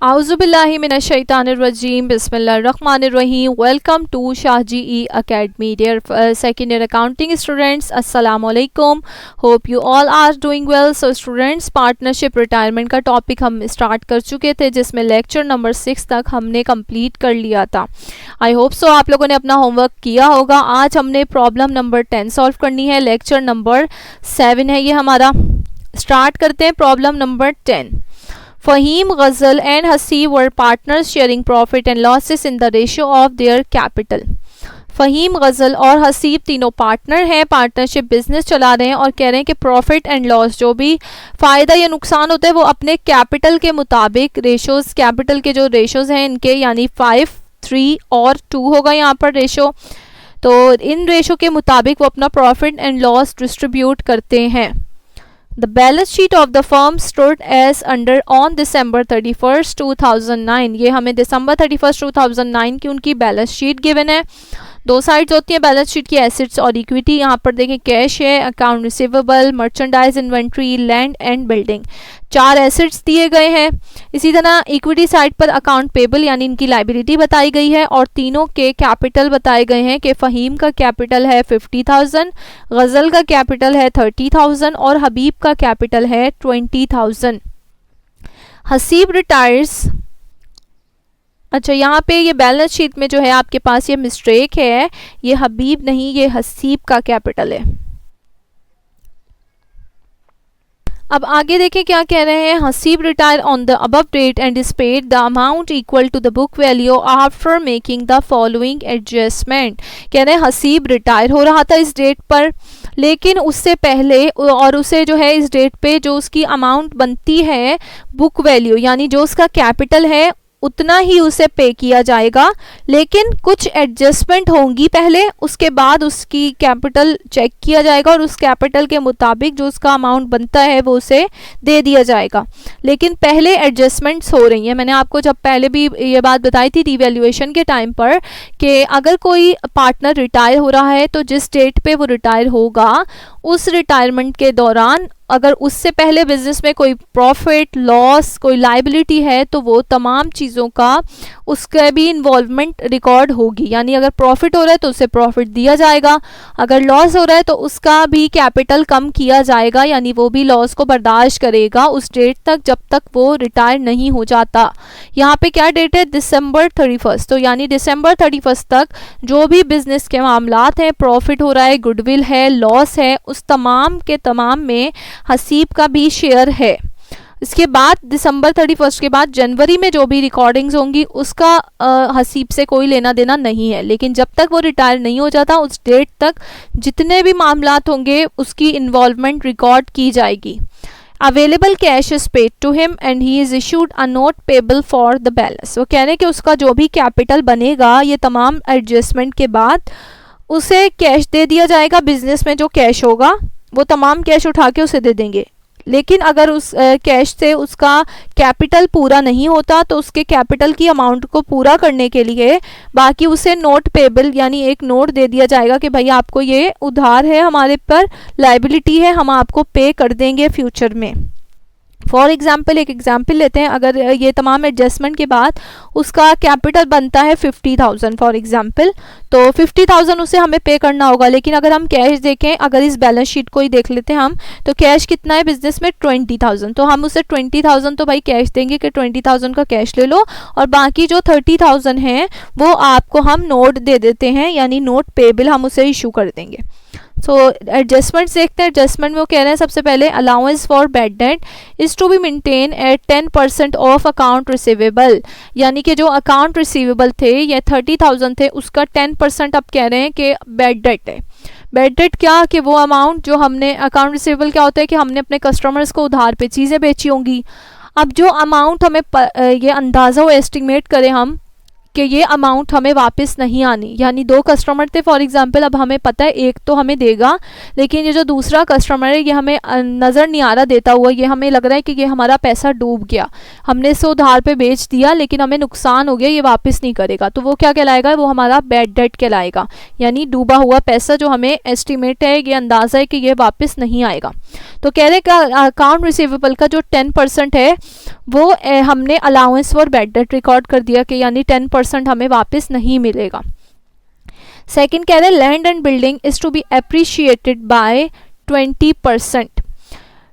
Auzubillahiminash-shaytanir-rajim. Bismillahir-rahmanir-rahim. Welcome to Shahji E Academy. Dear second year accounting students, Assalamu alaikum. Hope you all are doing well. So students, partnership retirement का topic हम start कर चुके थे, जिसमें lecture number 6 तक हमने complete कर लिया था. आई होप सो आप लोगों ने अपना होमवर्क किया होगा. आज हमने प्रॉब्लम नंबर 10 सॉल्व करनी है. लेक्चर नंबर 7 है ये हमारा. स्टार्ट करते हैं problem number 10. Fahim, Ghazal and Hasib were partners sharing profit and losses in the ratio of their capital. Faheem, Ghazal और हसीब तीनों पार्टनर हैं, पार्टनरशिप बिजनेस चला रहे हैं और कह रहे हैं कि प्रॉफिट एंड लॉस, जो भी फ़ायदा या नुकसान होता है वो अपने कैपिटल के मुताबिक, रेशोज़, कैपिटल के जो रेशोज़ हैं इनके, यानी 5, 3 और 2 होगा यहाँ पर रेशो, तो इन रेशो के मुताबिक वो अपना प्रॉफिट एंड लॉस डिस्ट्रीब्यूट करते हैं. The balance sheet of the firm stood as under on December 31st, 2009. ये हमें December 31st, 2009 की उनकी बैलेंस शीट गिवन है. दो साइड्स होती हैं बैलेंस शीट की, एसेट्स और इक्विटी. यहाँ पर देखें कैश है, account receivable, merchandise, inventory, land and building, 4 assets दिए गए हैं. इसी तरह इक्विटी साइड पर अकाउंट पेबल यानी इनकी लाइबिलिटी बताई गई है और तीनों के कैपिटल बताए गए हैं कि फ़हीम का कैपिटल है 50,000, गज़ल का कैपिटल है 30,000 और हबीब का कैपिटल है 20,000. हसीब रिटायर्स. अच्छा, यहाँ पे ये बैलेंस शीट में जो है आपके पास ये मिस्टेक है, ये हबीब नहीं, ये हसीब का कैपिटल है. अब आगे देखें क्या कह रहे हैं. Haseeb retire on the above date and is paid the amount equal to the book value after making the following adjustment. कह रहे हैं हसीब रिटायर हो रहा था इस डेट पर, लेकिन उससे पहले और उसे जो है इस डेट पे जो उसकी अमाउंट बनती है बुक वैल्यू, यानी जो उसका कैपिटल है उतना ही उसे पे किया जाएगा, लेकिन कुछ एडजस्टमेंट होंगी पहले, उसके बाद उसकी कैपिटल चेक किया जाएगा और उस कैपिटल के मुताबिक जो उसका अमाउंट बनता है वो उसे दे दिया जाएगा. लेकिन पहले एडजस्टमेंट्स हो रही हैं. मैंने आपको जब पहले भी ये बात बताई थी रिवैल्यूएशन के टाइम पर कि अगर कोई पार्टनर रिटायर हो रहा है तो जिस डेट पे वो रिटायर होगा उस रिटायरमेंट के दौरान अगर उससे पहले बिजनेस में कोई प्रॉफिट, लॉस, कोई लाइबिलिटी है तो वो तमाम चीज़ों का उसका भी इन्वॉल्वमेंट रिकॉर्ड होगी. यानी अगर प्रॉफिट हो रहा है तो उसे प्रॉफिट दिया जाएगा, अगर लॉस हो रहा है तो उसका भी कैपिटल कम किया जाएगा, यानी वो भी लॉस को बर्दाश्त करेगा उस डेट तक जब तक वो रिटायर नहीं हो जाता. यहाँ पे क्या डेट है, December 31st. तो यानी December 31st तक जो भी बिजनेस के मामलात हैं, प्रॉफिट हो रहा है, गुडविल है, लॉस है, उस तमाम के तमाम में हसीब का भी शेयर है. इसके बाद December 31st के बाद जनवरी में जो भी रिकॉर्डिंग्स होंगी उसका हसीब से कोई लेना देना नहीं है. लेकिन जब तक वो रिटायर नहीं हो जाता उस डेट तक जितने भी मामलात होंगे उसकी इन्वॉल्वमेंट रिकॉर्ड की जाएगी. Available cash is paid to him and he is issued a note payable for the balance. वो कह रहे हैं कि उसका जो भी कैपिटल बनेगा ये तमाम एडजस्टमेंट के बाद उसे कैश दे दिया जाएगा. बिजनेस में जो कैश होगा वो तमाम कैश उठा के उसे दे देंगे, लेकिन अगर उस कैश से उसका कैपिटल पूरा नहीं होता तो उसके कैपिटल की अमाउंट को पूरा करने के लिए बाकी उसे नोट पेबल यानी एक नोट दे दिया जाएगा कि भाई आपको ये उधार है, हमारे पर लाइबिलिटी है, हम आपको पे कर देंगे फ्यूचर में. फॉर एग्जाम्पल एक एग्जाम्पल लेते हैं. अगर ये तमाम एडजस्टमेंट के बाद उसका कैपिटल बनता है 50,000 फॉर एग्जाम्पल, तो 50,000 उसे हमें पे करना होगा. लेकिन अगर हम कैश देखें, अगर इस बैलेंस शीट को ही देख लेते हैं हम, तो कैश कितना है बिजनेस में 20,000. तो हम उसे 20,000 तो भाई कैश देंगे कि 20,000 का कैश ले लो और बाकी जो 30,000 है वो आपको हम नोट दे देते हैं, यानी नोट पेबल हम उसे इशू कर देंगे. सो एडजस्टमेंट्स देखते हैं. एडजस्टमेंट में वो कह रहे हैं सबसे पहले allowance for bad debt is to be maintain at 10% of account receivable. यानी कि जो अकाउंट रिसीवेबल थे ये 30,000 थे, उसका 10% अब कह रहे हैं कि बैड डेट है. बैड डेट क्या, कि वो अमाउंट जो हमने, अकाउंट रिसीवेबल क्या होता है कि हमने अपने कस्टमर्स को उधार पे चीज़ें बेची होंगी. अब जो अमाउंट हमें ये अंदाज़ा हो, एस्टिमेट करें हम कि ये अमाउंट हमें वापस नहीं आनी, यानी 2 कस्टमर थे फॉर एग्जांपल, अब हमें पता है एक तो हमें देगा, लेकिन ये जो दूसरा कस्टमर है ये हमें नज़र नहीं आ रहा देता हुआ, ये हमें लग रहा है कि ये हमारा पैसा डूब गया, हमने इसे उधार पे बेच दिया लेकिन हमें नुकसान हो गया, ये वापस नहीं करेगा. तो वो क्या कहलाएगा, वो हमारा बैड डेट कहलाएगा, यानी डूबा हुआ पैसा जो हमें एस्टिमेट है, ये अंदाज़ा है कि ये वापस नहीं आएगा. तो कह रहे हैं अकाउंट रिसीवेबल का जो 10% है वो हमने allowance for bad date record कर दिया कि यानी 10% हमें वापस नहीं मिलेगा। सेकंड कह रहे हैं land and building is to be appreciated by 20%।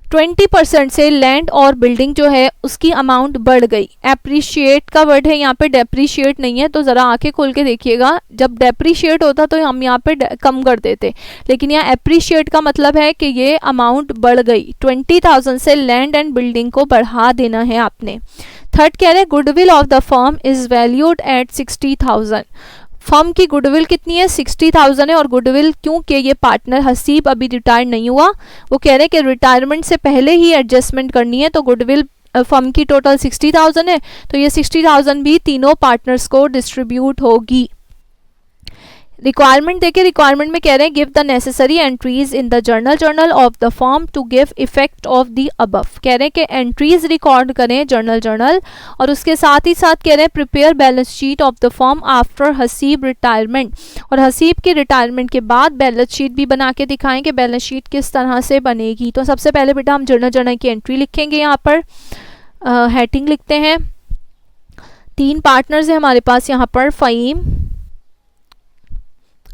20% से लैंड और बिल्डिंग जो है उसकी अमाउंट बढ़ गई। एप्रिशिएट का वर्ड है यहाँ पे, डेप्रिशिएट नहीं है, तो ज़रा आंखें खोल के देखिएगा। जब डेप्रिशिएट होता तो हम यहाँ पे कम कर देते, लेकिन यहाँ एप्रिशिएट का मतलब है कि ये अमाउंट बढ़ गई। 20,000 से लैंड एंड बिल्डिंग को बढ़ा देना है आपने। थर्ड कह रहे हैं goodwill of the firm is valued at 60,000। Firm की गुडविल कितनी है? 60,000 है। और गुडविल क्योंकि ये पार्टनर हसीब अभी रिटायर नहीं हुआ, वो कह रहे हैं कि रिटायरमेंट से पहले ही एडजस्टमेंट करनी है, तो गुडविल फर्म की टोटल 60,000 है, तो ये 60,000 भी तीनों पार्टनर्स को डिस्ट्रीब्यूट होगी। रिक्वायरमेंट देखिए, रिक्वायरमेंट में कह रहे हैं give the necessary entries in the journal of the firm to give effect of the above. कह रहे हैं कि एंट्रीज रिकॉर्ड करें जर्नल, और उसके साथ ही साथ कह रहे हैं prepare balance sheet of the firm after Haseeb retirement, और हसीब के रिटायरमेंट के बाद बैलेंस शीट भी बना के दिखाएं कि बैलेंस शीट किस तरह से बनेगी। तो सबसे पहले बेटा हम जर्नल की एंट्री लिखेंगे। यहाँ पर हेडिंग लिखते हैं। 3 पार्टनर्स हैं हमारे पास यहाँ पर, Faheem,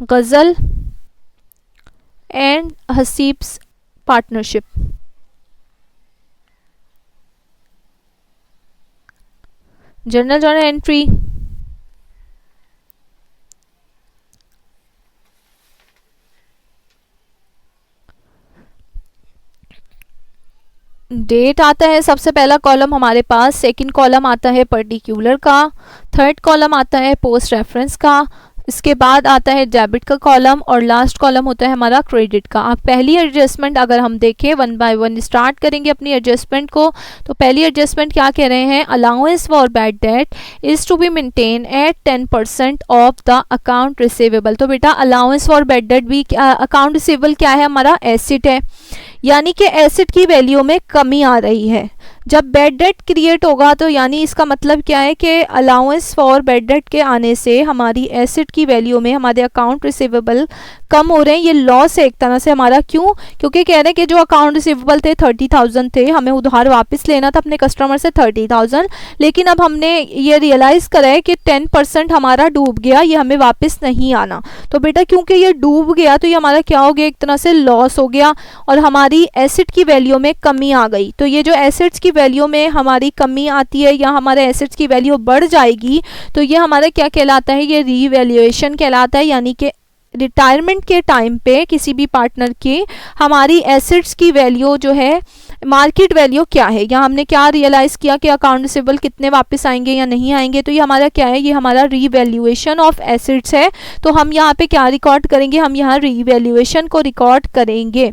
Ghazal and Haseeb's partnership. Journal entry, date आता है सबसे पहला कॉलम हमारे पास, सेकंड कॉलम आता है पर्टिकुलर का, थर्ड कॉलम आता है पोस्ट रेफरेंस का, इसके बाद आता है डेबिट का कॉलम, और लास्ट कॉलम होता है हमारा क्रेडिट का। अब पहली एडजस्टमेंट अगर हम देखें 1 बाय 1 स्टार्ट करेंगे अपनी एडजस्टमेंट को, तो पहली एडजस्टमेंट क्या कह रहे हैं? Allowance for bad debt is to be maintain at 10% of the account receivable. तो बेटा अलाउंस फॉर बैड डेट भी अकाउंट रिसीवेबल क्या है? हमारा एसेट है, यानी कि एसेट की वैल्यू में कमी आ रही है। जब बैड डेट क्रिएट होगा तो यानी इसका मतलब क्या है कि अलाउंस फॉर बैड डेट के आने से हमारी एसेट की वैल्यू में हमारे अकाउंट रिसीवेबल कम हो रहे हैं। ये लॉस है एक तरह से हमारा। क्यों? क्योंकि कह रहे हैं कि जो अकाउंट रिसीवेबल थे 30,000 थे, हमें उधार वापस लेना था अपने कस्टमर से 30,000, लेकिन अब हमने ये रियलाइज़ करा है कि 10% हमारा डूब गया, ये हमें वापस नहीं आना। तो बेटा क्योंकि ये डूब गया तो ये हमारा क्या हो गया? एक तरह से लॉस हो गया और हमारी एसेट की वैल्यू में कमी आ गई। तो ये जो एसेट्स की वैल्यू में हमारी कमी आती है या हमारे एसेट्स की वैल्यू बढ़ जाएगी, तो ये हमारा क्या कहलाता है? ये रीवैल्यूएशन कहलाता है। यानी कि रिटायरमेंट के टाइम पे किसी भी पार्टनर की हमारी एसेट्स की वैल्यू जो है, मार्केट वैल्यू क्या है, या हमने क्या रियलाइज़ किया कि अकाउंट रिसीवेबल कितने वापस आएंगे या नहीं आएंगे, तो ये हमारा क्या है? ये हमारा रीवैल्यूएशन ऑफ एसेट्स है। तो हम यहाँ पे क्या रिकॉर्ड करेंगे? हम यहाँ रीवैल्यूएशन को रिकॉर्ड करेंगे।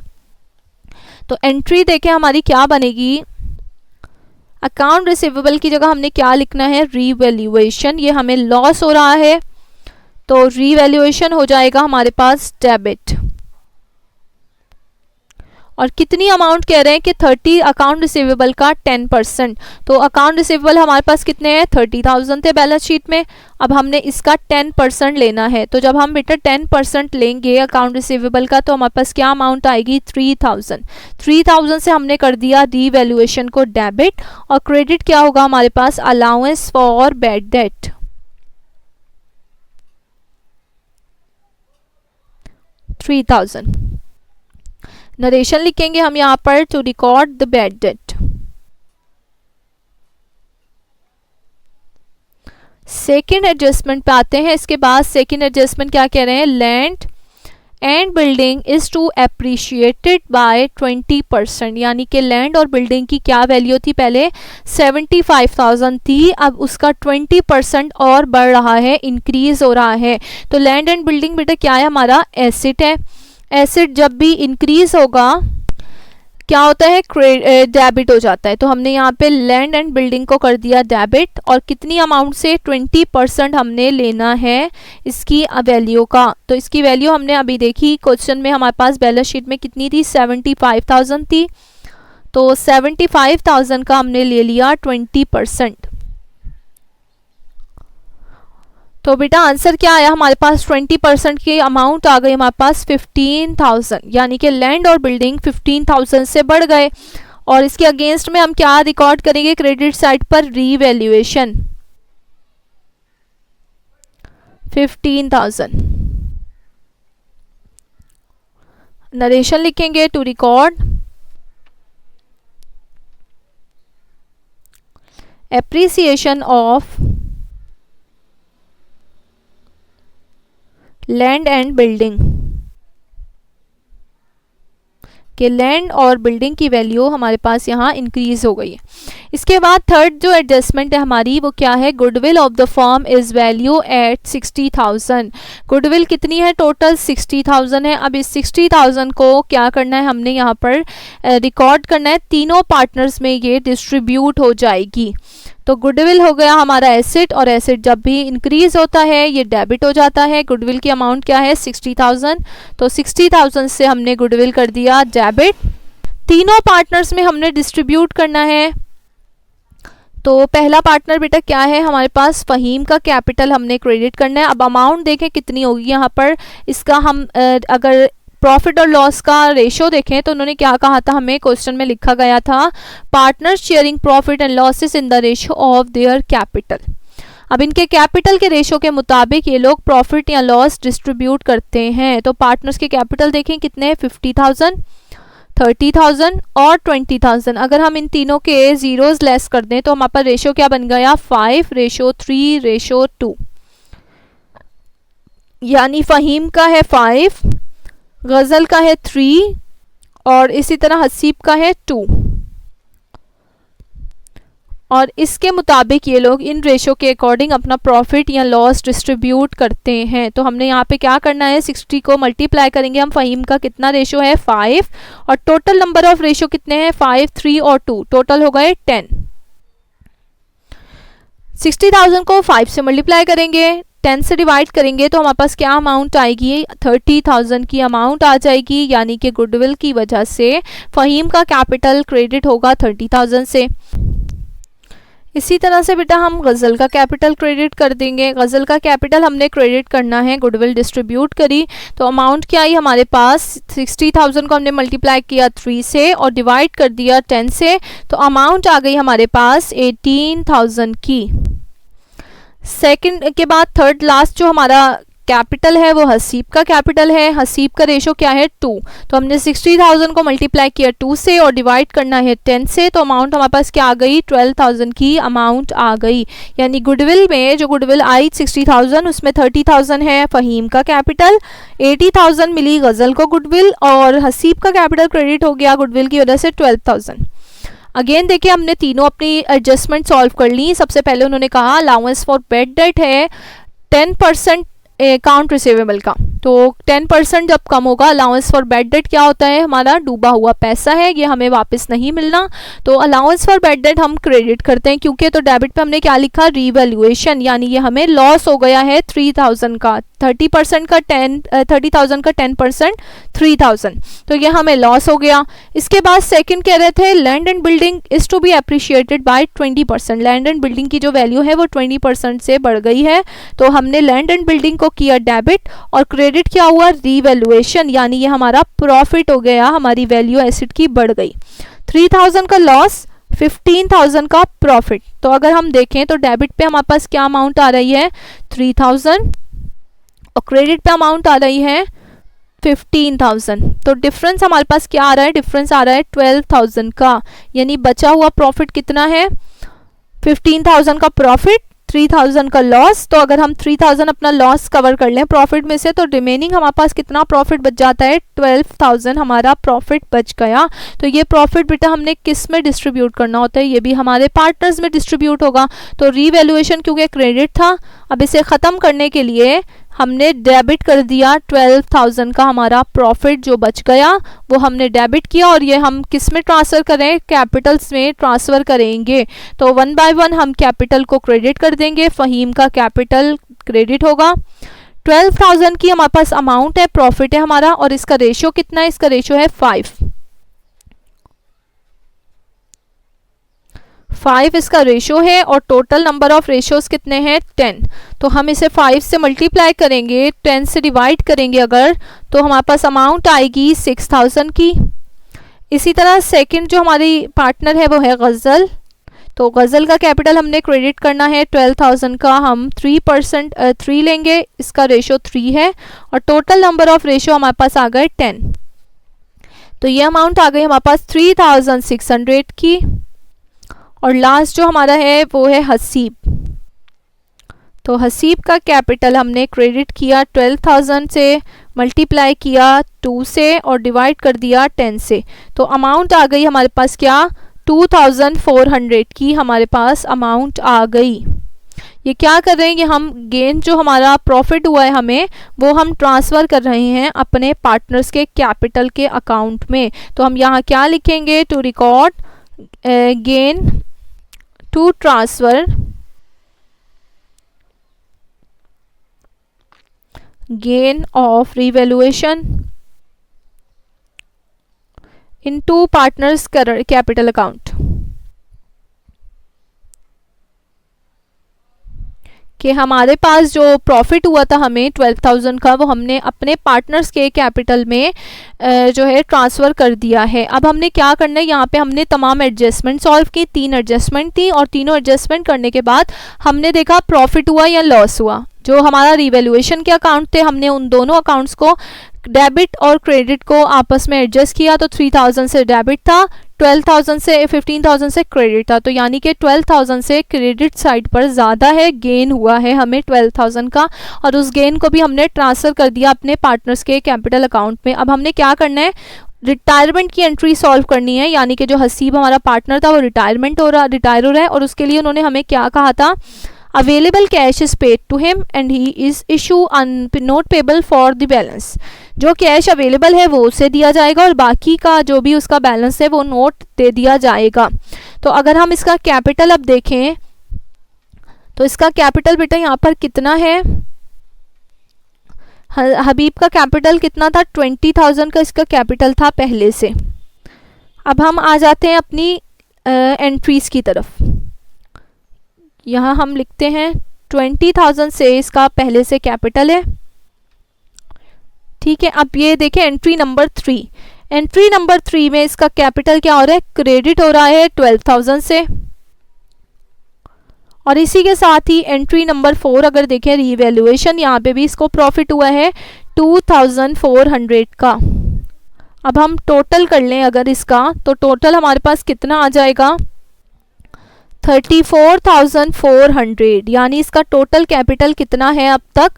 तो एंट्री देखें हमारी क्या बनेगी? अकाउंट रिसीवेबल की जगह हमने क्या लिखना है? रीवैल्यूएशन। ये हमें लॉस हो रहा है तो रीवैल्यूएशन हो जाएगा हमारे पास डेबिट। और कितनी अमाउंट कह रहे हैं कि 30 अकाउंट रिसीवेबल का 10%। तो अकाउंट रिसीवेबल हमारे पास कितने हैं? 30,000 थे बैलेंस शीट में। अब हमने इसका 10% लेना है। तो जब हम बेटा 10% लेंगे अकाउंट रिसीवेबल का, तो हमारे पास क्या अमाउंट आएगी? 3,000। 3,000 से हमने कर दिया रीवैल्यूएशन को डेबिट, और क्रेडिट क्या होगा हमारे पास? Allowance for bad debt. 3,000। Narration लिखेंगे हम यहाँ पर to record the bad debt. Second adjustment पे आते हैं। इसके बाद सेकेंड एडजस्टमेंट क्या कह रहे हैं? Land and building is to appreciated by 20%। यानी कि लैंड और बिल्डिंग की क्या वैल्यू थी? पहले 75,000 थी, अब उसका 20% और बढ़ रहा है, इंक्रीज हो रहा है। तो लैंड एंड बिल्डिंग बेटा क्या है? हमारा एसेट है। एसेट जब भी इंक्रीज होगा क्या होता है? डेबिट हो जाता है। तो हमने यहाँ पे लैंड एंड बिल्डिंग को कर दिया डेबिट, और कितनी अमाउंट से? 20% हमने लेना है इसकी वैल्यू का। तो इसकी वैल्यू हमने अभी देखी क्वेश्चन में, हमारे पास बैलेंस शीट में कितनी थी? 75,000 थी। तो 75,000 का हमने ले लिया 20%। तो बेटा आंसर क्या आया हमारे पास? 20% की अमाउंट आ गई हमारे पास 15,000। यानी कि लैंड और बिल्डिंग 15,000 से बढ़ गए, और इसके अगेंस्ट में हम क्या रिकॉर्ड करेंगे क्रेडिट साइड पर, रीवैल्यूएशन 15,000। नरेशन लिखेंगे to record appreciation of land and building, कि लैंड और बिल्डिंग की वैल्यू हमारे पास यहाँ इंक्रीज हो गई है। इसके बाद थर्ड जो एडजस्टमेंट है हमारी वो क्या है, goodwill of the firm is value at 60,000। Goodwill कितनी है, टोटल 60,000 है। अब इस 60,000 को क्या करना है, हमने यहाँ पर रिकॉर्ड करना है, तीनों पार्टनर्स में ये डिस्ट्रीब्यूट हो जाएगी। तो गुडविल हो गया हमारा एसेट, और एसेट जब भी इंक्रीज होता है ये डेबिट हो जाता है। गुडविल की अमाउंट क्या है 60,000, तो 60,000 से हमने गुडविल कर दिया डेबिट। तीनों पार्टनर्स में हमने डिस्ट्रीब्यूट करना है। तो पहला पार्टनर बेटा क्या है हमारे पास, फहीम का कैपिटल हमने क्रेडिट करना है। अब अमाउंट देखें कितनी होगी यहाँ पर, इसका हम अगर प्रॉफिट और लॉस का रेशो देखें तो उन्होंने क्या कहा था, हमें क्वेश्चन में लिखा गया था partners sharing profit and losses in the ratio of their capital. अब इनके कैपिटल के रेशो के मुताबिक ये लोग प्रॉफिट या लॉस डिस्ट्रीब्यूट करते हैं। तो पार्टनर्स के कैपिटल देखें कितने हैं, 50,000, 30,000 और 20,000। अगर हम इन तीनों के जीरोस लेस कर दें तो हमारे पास रेशो क्या बन गया, 5:3:2, यानी फहीम का है 5, गजल का है 3 और इसी तरह हसीब का है 2। और इसके मुताबिक ये लोग इन रेशो के अकॉर्डिंग अपना प्रॉफिट या लॉस डिस्ट्रीब्यूट करते हैं। तो हमने यहाँ पे क्या करना है, 60 को मल्टीप्लाई करेंगे हम, फहीम का कितना रेशो है 5 और टोटल नंबर ऑफ रेशो कितने हैं 5, 3 और 2, टोटल हो गए 10। 60,000 को 5 से मल्टीप्लाई करेंगे, 10 से डिवाइड करेंगे तो हमारे पास क्या अमाउंट आएगी, 30,000 की अमाउंट आ जाएगी। यानी कि गुडविल की वजह से फहीम का कैपिटल क्रेडिट होगा 30,000 से। इसी तरह से बेटा हम गज़ल का कैपिटल क्रेडिट कर देंगे। गज़ल का कैपिटल हमने क्रेडिट करना है, गुडविल डिस्ट्रीब्यूट करी तो अमाउंट क्या आई हमारे पास, 60,000 को हमने मल्टीप्लाई किया 3 से और डिवाइड कर दिया 10 से, तो अमाउंट आ गई हमारे पास 18,000 की। सेकंड के बाद थर्ड लास्ट जो हमारा कैपिटल है वो हसीब का कैपिटल है। हसीब का रेशो क्या है 2, तो हमने 60,000 को मल्टीप्लाई किया 2 से और डिवाइड करना है 10 से, तो अमाउंट हमारे पास क्या आ गई, 12,000 की अमाउंट आ गई। यानी गुडविल में जो गुडविल आई 60,000 उसमें 30,000 है फहीम का कैपिटल, 80,000 मिली गज़ल को गुडविल और हसीब का कैपिटल क्रेडिट हो गया गुडविल की वजह से 12,000। अगेन देखिए हमने तीनों अपनी एडजस्टमेंट सॉल्व कर ली। सबसे पहले उन्होंने कहा अलाउंस फॉर बैड डेट है 10% अकाउंट रिसीवेबल का, तो 10% जब कम होगा, अलाउंस फॉर बैड डेट क्या होता है, हमारा डूबा हुआ पैसा है, ये हमें वापस नहीं मिलना, तो अलाउंस फॉर बैड डेट हम क्रेडिट करते हैं क्योंकि तो डेबिट पे हमने क्या लिखा, रीवैल्यूएशन, यानी ये हमें लॉस हो गया है 3,000 का, 30% का 30,000 का 10% 3,000, तो ये हमें लॉस हो गया। इसके बाद सेकंड कह रहे थे land and building is to be appreciated by 20%, land and building की जो वैल्यू है वो 20% से बढ़ गई है, तो हमने लैंड एंड बिल्डिंग को किया डेबिट और क्रेडिट क्या हुआ, रीवैल्यूएशन, यानी ये हमारा प्रॉफिट हो गया, हमारी वैल्यू एसेट की बढ़ गई। 3,000 का लॉस, 15,000 का प्रॉफिट। तो अगर हम देखें तो डेबिट पे हमारे पास क्या अमाउंट आ रही है 3,000 और क्रेडिट पे अमाउंट आ रही है 15,000, तो डिफरेंस हमारे पास क्या आ रहा है, डिफरेंस आ रहा है 12,000 का, यानी बचा हुआ प्रॉफिट कितना है 15,000 का प्रॉफिट, 3,000 का लॉस। तो अगर हम 3,000 अपना लॉस कवर कर लें प्रॉफिट में से तो रिमेनिंग हमारे पास कितना प्रॉफिट बच जाता है, 12,000 हमारा प्रॉफिट बच गया। तो ये प्रॉफिट बेटा हमने किस में डिस्ट्रीब्यूट करना होता है, ये भी हमारे पार्टनर्स में डिस्ट्रीब्यूट होगा। तो रीवैल्यूएशन क्योंकि क्रेडिट था, अब इसे ख़त्म करने के लिए हमने डेबिट कर दिया 12,000 का हमारा प्रॉफिट जो बच गया वो हमने डेबिट किया और ये हम किस में ट्रांसफ़र करें, कैपिटल्स में ट्रांसफ़र करेंगे। तो 1 बाय 1 हम कैपिटल को क्रेडिट कर देंगे, फ़हीम का कैपिटल क्रेडिट होगा। 12,000 की हमारे पास अमाउंट है, प्रॉफिट है हमारा, और इसका रेशो कितना है, इसका रेशो है 5 इसका रेशो है और टोटल नंबर ऑफ रेशोज कितने हैं 10, तो हम इसे 5 से मल्टीप्लाई करेंगे, 10 से डिवाइड करेंगे अगर, तो हमारे पास अमाउंट आएगी 6,000 की। इसी तरह सेकंड जो हमारी पार्टनर है वो है गज़ल। तो गज़ल का कैपिटल हमने क्रेडिट करना है 12,000 का, हम 3 लेंगे, इसका रेशो 3 है और टोटल नंबर ऑफ रेशो हमारे पास आ गए 10। तो ये अमाउंट आ गई हमारे पास 3,600 की। और लास्ट जो हमारा है वो है हसीब। तो हसीब का कैपिटल हमने क्रेडिट किया 12,000 से, मल्टीप्लाई किया 2 से और डिवाइड कर दिया 10 से। तो अमाउंट आ गई हमारे पास क्या, 2,400 की हमारे पास अमाउंट आ गई। ये क्या कर रहे हैं कि हम गेन जो हमारा प्रॉफिट हुआ है हमें, वो हम ट्रांसफ़र कर रहे हैं अपने पार्टनर्स के कैपिटल के अकाउंट में। तो हम यहाँ क्या लिखेंगे, to record gain to transfer gain of revaluation into partners capital account। कि हमारे पास जो प्रॉफिट हुआ था हमें 12,000 का, वो हमने अपने पार्टनर्स के कैपिटल में जो है ट्रांसफ़र कर दिया है। अब हमने क्या करना है, यहाँ पे हमने तमाम एडजस्टमेंट सॉल्व की, 3 एडजस्टमेंट थी और तीनों एडजस्टमेंट करने के बाद हमने देखा प्रॉफिट हुआ या लॉस हुआ। जो हमारा रिवैल्यूएशन के अकाउंट थे, हमने उन दोनों अकाउंट्स को डेबिट और क्रेडिट को आपस में एडजस्ट किया। तो 3,000 से डेबिट था, 12,000 से 15,000 से क्रेडिट था। तो यानी कि 12,000 से क्रेडिट साइड पर ज़्यादा है, गेन हुआ है हमें 12,000 का, और उस गेन को भी हमने ट्रांसफ़र कर दिया अपने पार्टनर्स के कैपिटल अकाउंट में। अब हमने क्या करना है, रिटायरमेंट की एंट्री सॉल्व करनी है। यानी कि जो हसीब हमारा पार्टनर था वो रिटायर हो रहा है और उसके लिए उन्होंने हमें क्या कहा था, available cash is paid to him and he is issue note payable for the balance. जो कैश अवेलेबल है वो उसे दिया जाएगा और बाकी का जो भी उसका बैलेंस है वो नोट दे दिया जाएगा। तो अगर हम इसका कैपिटल अब देखें तो इसका कैपिटल बेटा यहाँ पर कितना है, हबीब का कैपिटल कितना था, 20,000 का इसका कैपिटल था पहले से। अब हम आ जाते हैं अपनी एंट्रीज की तरफ। यहाँ हम लिखते हैं 20,000 से इसका पहले से कैपिटल है, ठीक है। अब ये देखें एंट्री नंबर 3, एंट्री नंबर 3 में इसका कैपिटल क्या हो रहा है, क्रेडिट हो रहा है 12,000 से। और इसी के साथ ही एंट्री नंबर 4 अगर देखें रीवैल्यूएशन, यहाँ पे भी इसको प्रॉफिट हुआ है 2,400 का। अब हम टोटल कर लें अगर इसका, तो टोटल हमारे पास कितना आ जाएगा, 34,400। यानी इसका टोटल कैपिटल कितना है अब तक,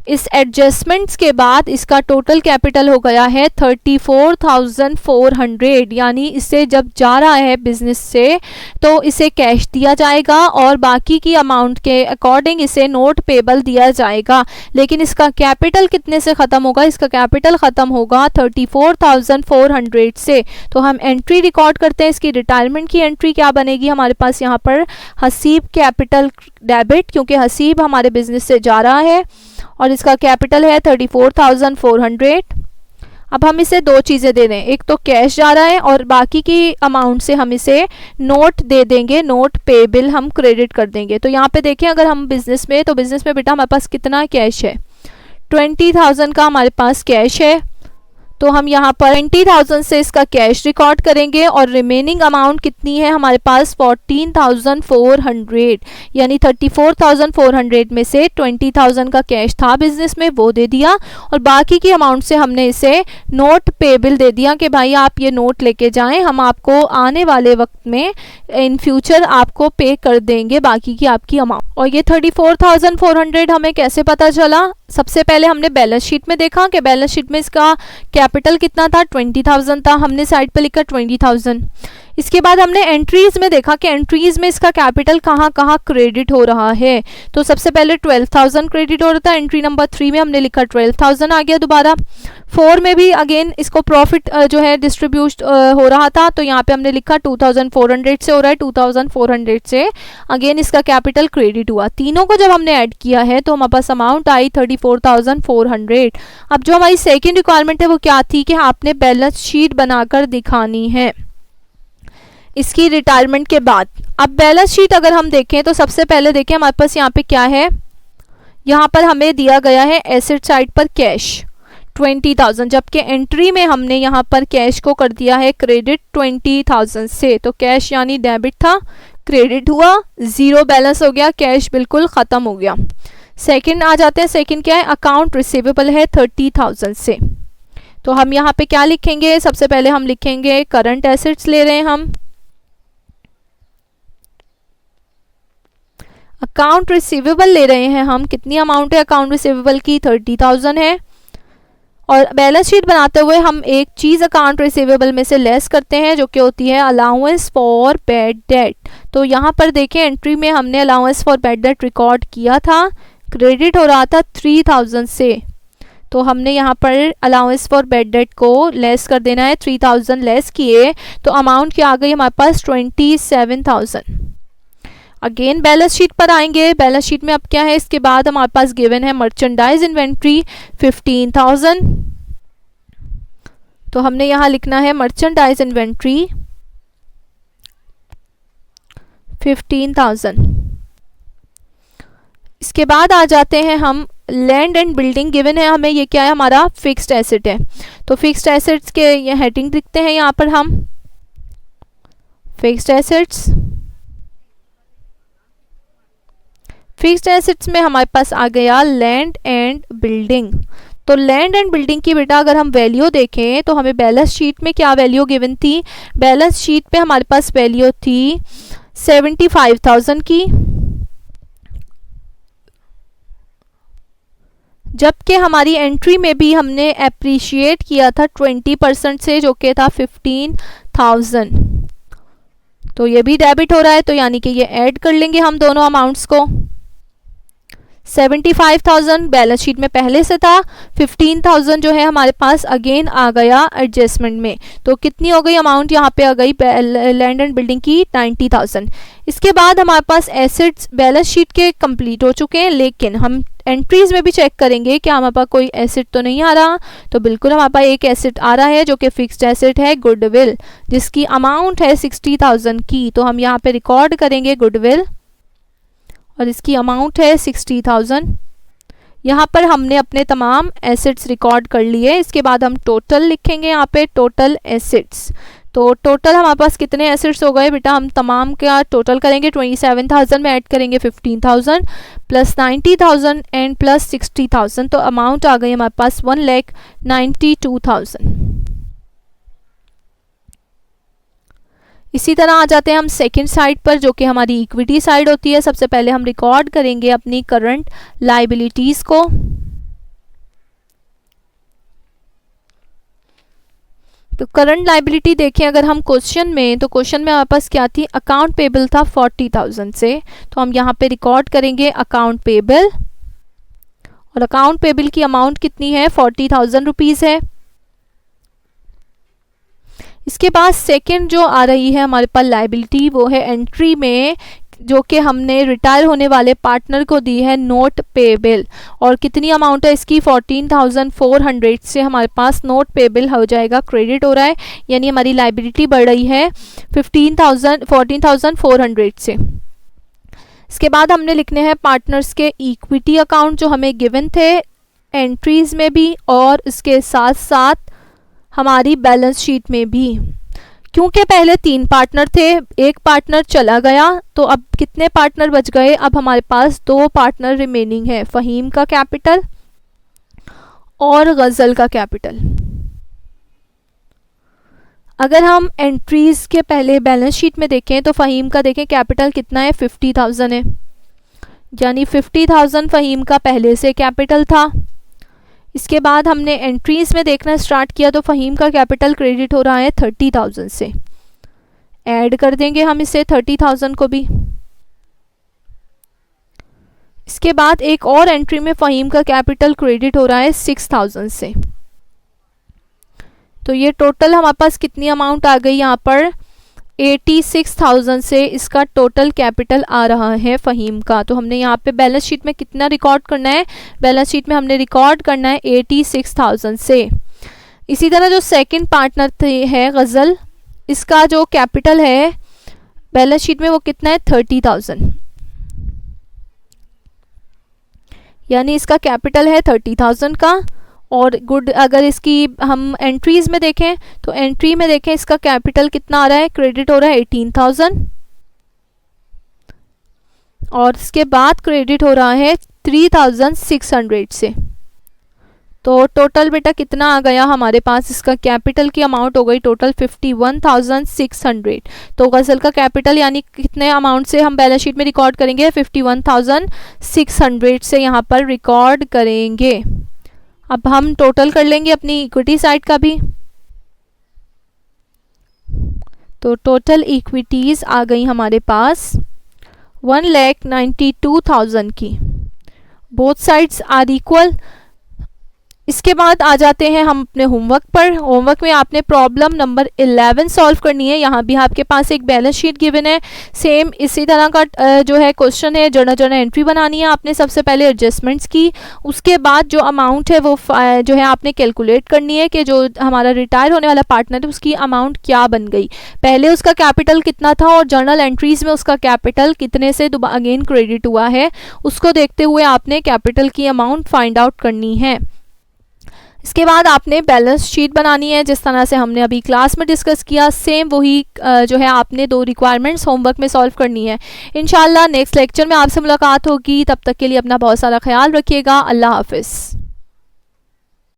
इस एडजस्टमेंट्स के बाद इसका टोटल कैपिटल हो गया है 34,400। यानी इससे जब जा रहा है बिजनेस से तो इसे कैश दिया जाएगा और बाकी की अमाउंट के अकॉर्डिंग इसे नोट पेबल दिया जाएगा। लेकिन इसका कैपिटल कितने से ख़त्म होगा, इसका कैपिटल ख़त्म होगा 34,400 से। तो हम एंट्री रिकॉर्ड करते हैं, इसकी रिटायरमेंट की एंट्री क्या बनेगी हमारे पास यहाँ पर, हसीब कैपिटल डेबिट, क्योंकि हसीब हमारे बिजनेस से जा रहा है और इसका कैपिटल है 34,400। अब हम इसे दो चीज़ें दे रहे हैं, एक तो कैश जा रहा है और बाकी की अमाउंट से हम इसे नोट दे देंगे, नोट पेबल हम क्रेडिट कर देंगे। तो यहाँ पे देखें अगर हम बिजनेस में, तो बिजनेस में बेटा हमारे पास कितना कैश है, 20,000 का हमारे पास कैश है। तो हम यहाँ पर 20,000 से इसका कैश रिकॉर्ड करेंगे और रिमेनिंग अमाउंट कितनी है हमारे पास, 14,400। यानी 34,400 में से 20,000 का कैश था बिजनेस में, वो दे दिया और बाकी की अमाउंट से हमने इसे नोट पेबल दे दिया कि भाई आप ये नोट लेके जाएं, हम आपको आने वाले वक्त में इन फ्यूचर आपको पे कर देंगे बाकी की आपकी अमाउंट। और ये 34,400 हमें कैसे पता चला, सबसे पहले हमने बैलेंस शीट में देखा कि बैलेंस शीट में इसका कैपिटल कितना था, 20,000 था, हमने साइड पे लिखा 20,000। इसके बाद हमने एंट्रीज में देखा कि एंट्रीज में इसका कैपिटल कहाँ कहाँ क्रेडिट हो रहा है। तो सबसे पहले 12,000 क्रेडिट हो रहा था, एंट्री नंबर 3 में हमने लिखा 12,000 आ गया दोबारा। 4 में भी अगेन इसको प्रॉफिट जो है डिस्ट्रीब्यूट हो रहा था, तो यहाँ पे हमने लिखा 2,400 से हो रहा है, 2,400 से अगेन इसका कैपिटल क्रेडिट हुआ। तीनों को जब हमने ऐड किया है तो हमारे पास अमाउंट आई 34,400। अब जो हमारी सेकेंड रिक्वायरमेंट है वो क्या थी कि आपने बैलेंस शीट बनाकर दिखानी है इसकी रिटायरमेंट के बाद। अब बैलेंस शीट अगर हम देखें तो सबसे पहले देखें हमारे पास यहाँ पे क्या है, यहाँ पर हमें दिया गया है एसेट साइड पर कैश 20,000, जबकि एंट्री में हमने यहाँ पर कैश को कर दिया है क्रेडिट 20,000 से। तो कैश यानी डेबिट था, क्रेडिट हुआ, ज़ीरो बैलेंस हो गया, कैश बिल्कुल ख़त्म हो गया। सेकंड आ जाते हैं। सेकंड क्या है, अकाउंट रिसीवेबल है 30,000 से। तो हम यहाँ पे क्या लिखेंगे, सबसे पहले हम लिखेंगे करंट एसेट्स ले रहे हैं हम। अकाउंट रिसीवेबल ले रहे हैं हम, कितनी अमाउंट है अकाउंट रिसीवेबल की, 30,000 है। और बैलेंस शीट बनाते हुए हम एक चीज़ अकाउंट रिसीवेबल में से लेस करते हैं जो कि होती है अलाउंस फॉर बैड डेट। तो यहाँ पर देखें एंट्री में हमने allowance for bad date record किया था, क्रेडिट हो रहा था 3,000 से। तो हमने यहाँ पर अलाउंस फॉर बैड डेट को लेस कर देना है, 3,000 लेस किए तो अमाउंट क्या आ गई हमारे पास 27,000। अगेन बैलेंस शीट पर आएंगे। बैलेंस शीट में अब क्या है, इसके बाद हमारे पास गिवन है मर्चेंडाइज इन्वेंट्री 15,000। तो हमने यहाँ लिखना है मर्चेंडाइज इन्वेंट्री 15,000। इसके बाद आ जाते हैं हम लैंड एंड बिल्डिंग गिवन है हमें, ये क्या है हमारा फिक्स्ड एसेट है। तो फिक्स्ड एसेट्स के ये हेडिंग दिखते हैं यहाँ पर हम, फिक्स्ड एसेट्स। फिक्स्ड एसेट्स में हमारे पास आ गया लैंड एंड बिल्डिंग। तो लैंड एंड बिल्डिंग की बेटा अगर हम वैल्यू देखें तो हमें बैलेंस शीट में क्या वैल्यू गिवन थी, बैलेंस शीट पे हमारे पास वैल्यू थी 75,000 की, जबकि हमारी एंट्री में भी हमने एप्रिशिएट किया था 20% से जो कि था 15,000। तो ये भी डेबिट हो रहा है, तो यानी कि ये ऐड कर लेंगे हम दोनों अमाउंट्स को। 75,000 बैलेंस शीट में पहले से था, 15,000 जो है हमारे पास अगेन आ गया एडजस्टमेंट में। तो कितनी हो गई अमाउंट यहाँ पे आ गई लैंड एंड बिल्डिंग की 90,000। इसके बाद हमारे पास एसेट्स बैलेंस शीट के कंप्लीट हो चुके हैं, लेकिन हम एंट्रीज में भी चेक करेंगे कि हमारे पास कोई एसेट तो नहीं आ रहा। तो बिल्कुल हमारे पास एक एसेट आ रहा है जो कि फिक्स्ड एसेट है गुडविल, जिसकी अमाउंट है 60,000 की। तो हम यहाँ पे रिकॉर्ड करेंगे गुडविल और इसकी अमाउंट है 60,000। यहाँ पर हमने अपने तमाम एसेट्स रिकॉर्ड कर लिए। इसके बाद हम टोटल लिखेंगे यहाँ पे, टोटल एसेट्स। तो टोटल हमारे पास कितने एसेट्स हो गए बेटा, हम तमाम का टोटल करेंगे। 27,000 में ऐड करेंगे 15,000 प्लस 90,000 एंड प्लस 60,000। तो अमाउंट आ गई हमारे पास 1,92,000। इसी तरह आ जाते हैं हम सेकंड साइड पर जो कि हमारी इक्विटी साइड होती है। सबसे पहले हम रिकॉर्ड करेंगे अपनी करंट लायबिलिटीज को। तो करंट लायबिलिटी देखें अगर हम क्वेश्चन में, तो क्वेश्चन में हमारे पास क्या थी, अकाउंट पेबल था 40,000 से। तो हम यहाँ पे रिकॉर्ड करेंगे अकाउंट पेबल, और अकाउंट पेबल की अमाउंट कितनी है, 40,000 रुपीज़ है। इसके बाद सेकंड जो आ रही है हमारे पास लायबिलिटी, वो है एंट्री में जो कि हमने रिटायर होने वाले पार्टनर को दी है नोट पेबल। और कितनी अमाउंट है इसकी, 14,400 से हमारे पास नोट पेबल हो जाएगा, क्रेडिट हो रहा है, यानी हमारी लायबिलिटी बढ़ रही है 14,400 से। इसके बाद हमने लिखने हैं पार्टनर्स के इक्विटी अकाउंट जो हमें गिवन थे एंट्रीज में भी और इसके साथ साथ हमारी बैलेंस शीट में भी। क्योंकि पहले 3 पार्टनर थे, एक पार्टनर चला गया, तो अब कितने पार्टनर बच गए, अब हमारे पास 2 पार्टनर रिमेनिंग है, फ़हीम का कैपिटल और गज़ल का कैपिटल। अगर हम एंट्रीज के पहले बैलेंस शीट में देखें तो फ़हीम का देखें कैपिटल कितना है, 50,000 है, यानी 50,000 फ़हीम का पहले से कैपिटल था। इसके बाद हमने एंट्रीज में देखना स्टार्ट किया तो फ़हीम का कैपिटल क्रेडिट हो रहा है 30,000 से, ऐड कर देंगे हम इसे 30,000 को भी। इसके बाद एक और एंट्री में फ़हीम का कैपिटल क्रेडिट हो रहा है 6,000 से। तो ये टोटल हमारे पास कितनी अमाउंट आ गई यहाँ पर, 86,000 से इसका टोटल कैपिटल आ रहा है फ़हीम का। तो हमने यहाँ पे बैलेंस शीट में कितना रिकॉर्ड करना है, बैलेंस शीट में हमने रिकॉर्ड करना है 86,000 से। इसी तरह जो सेकंड पार्टनर है गज़ल, इसका जो कैपिटल है बैलेंस शीट में वो कितना है, 30,000, यानी इसका कैपिटल है 30,000 का और गुड, अगर इसकी हम एंट्रीज में देखें तो एंट्री में देखें इसका कैपिटल कितना आ रहा है, क्रेडिट हो रहा है 18,000 और इसके बाद क्रेडिट हो रहा है 3,600 से। तो टोटल बेटा कितना आ गया हमारे पास, इसका कैपिटल की अमाउंट हो गई टोटल 51,600। तो गज़ल का कैपिटल यानी कितने अमाउंट से हम बैलेंस शीट में रिकॉर्ड करेंगे, 51,600 से यहाँ पर रिकॉर्ड करेंगे। अब हम टोटल कर लेंगे अपनी इक्विटी साइड का भी। तो टोटल इक्विटीज़ आ गई हमारे पास 1,92,000 की। Both sides are equal. इसके बाद आ जाते हैं हम अपने होमवर्क पर। होमवर्क में आपने प्रॉब्लम नंबर 11 सॉल्व करनी है। यहाँ भी आपके पास एक बैलेंस शीट गिवन है, सेम इसी तरह का जो है क्वेश्चन है। जर्नल एंट्री बनानी है आपने सबसे पहले एडजस्टमेंट्स की, उसके बाद जो अमाउंट है वो जो है आपने कैलकुलेट करनी है कि जो हमारा रिटायर होने वाला पार्टनर है उसकी अमाउंट क्या बन गई, पहले उसका कैपिटल कितना था और जर्नल एंट्रीज में उसका कैपिटल कितने से अगेन क्रेडिट हुआ है, उसको देखते हुए आपने कैपिटल की अमाउंट फाइंड आउट करनी है। इसके बाद आपने बैलेंस शीट बनानी है जिस तरह से हमने अभी क्लास में डिस्कस किया, सेम वही जो है आपने 2 रिक्वायरमेंट्स होमवर्क में सॉल्व करनी है। इंशाल्लाह नेक्स्ट लेक्चर में आपसे मुलाकात होगी, तब तक के लिए अपना बहुत सारा ख्याल रखिएगा। अल्लाह हाफिज़।